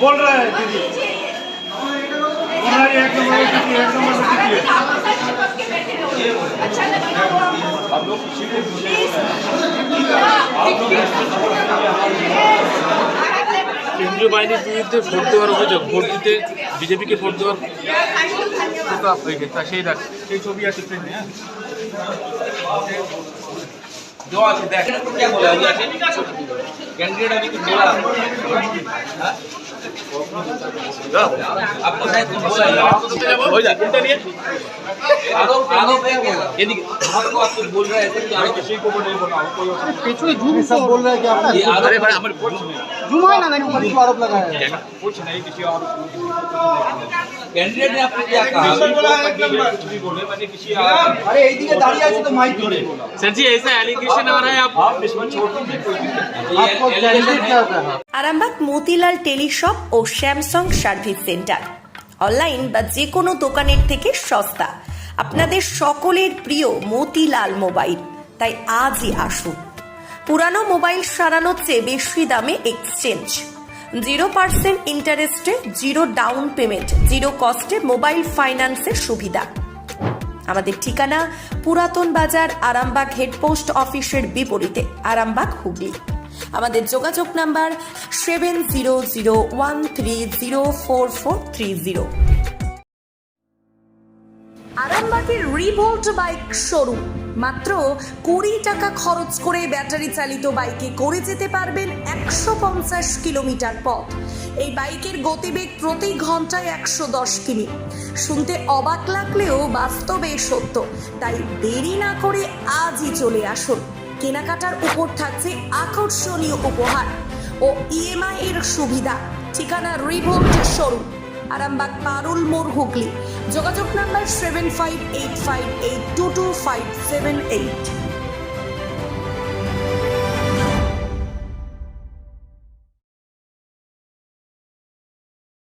बोल रहा है दीदी एक नंबर आप लोग किसी को কেন্দ্রীয় বাহিনীর বিরুদ্ধে ভোট দেওয়ার অভিযোগ, ভোট দিতে বিজেপিকে ভোট দেওয়ার প্রতাপ হয়ে গেছে। সেই ছবি আছে ট্রেনে। হ্যাঁ जो আছে দেখ क्या बोला है कैंडिडेट अभी कुछ बोला आपको शायद कुछ बोला हो जा चिंता नहीं है आरोप है क्या यदि आपको आप कुछ बोल रहे हैं ऐसे कि किसी को नहीं बोला कोई पीछे झूठ सब बोल रहे हैं कि आप अरे भाई हमारे झूठ है ना मैंने ऊपर आरोप लगाया है कुछ नहीं किसी और कैंडिडेट ने आपको क्या कहा कुछ भी बोले मैंने किसी अरे এইদিকে দাঁড়িয়ে আছে তো মাইক ধরে सर जी ऐसा एलिगेशन आ रहा है आप इसमें छोड़ दीजिए कोई दिक्कत नहीं। আরামবাগ মতিলাল টেলিশপ ও স্যামসাং সার্ভিস সেন্টার অনলাইন বা যে কোনো দোকানের থেকে সস্তা আপনাদের সকলের প্রিয় মতিলাল মোবাইল। তাই আজই আসুন। পুরানো মোবাইল সারানোর চেয়ে বেশি দামে এক্সচেঞ্জ, 0% ইন্টারেস্টে, 0 ডাউন পেমেন্ট, 0 কস্টে মোবাইল ফাইন্যান্সের সুবিধা। আমাদের ঠিকানা পুরাতন বাজার, আরামবাগ হেডপোস্ট অফিসের বিপরীতে, আরামবাগ, হুগলি। আমাদের যোগাযোগ নাম্বার 7001304430। আরামবাগের রিভোল্ট বাইক শোরুম। মাত্র 20 টাকা খরচ করে ব্যাটারি চালিত বাইকে করে যেতে পারবেন 150 কিলোমিটার পথ। এই বাইকের গতিবেগ প্রতি ঘন্টায় 110 কিমি। শুনতে অবাক লাগলেও বাস্তবে সত্য। তাই দেরি না করে আজই চলে আসুন। কেনাকাটার উপর থাকছে আকর্ষণীয় উপহার ও ইএমআই এর সুবিধা। ঠিকানা রিভোল্ট শোরুম, আরামবাগ পারুল মোড়, হুগলি। যোগাযোগ নাম্বার 7585822578।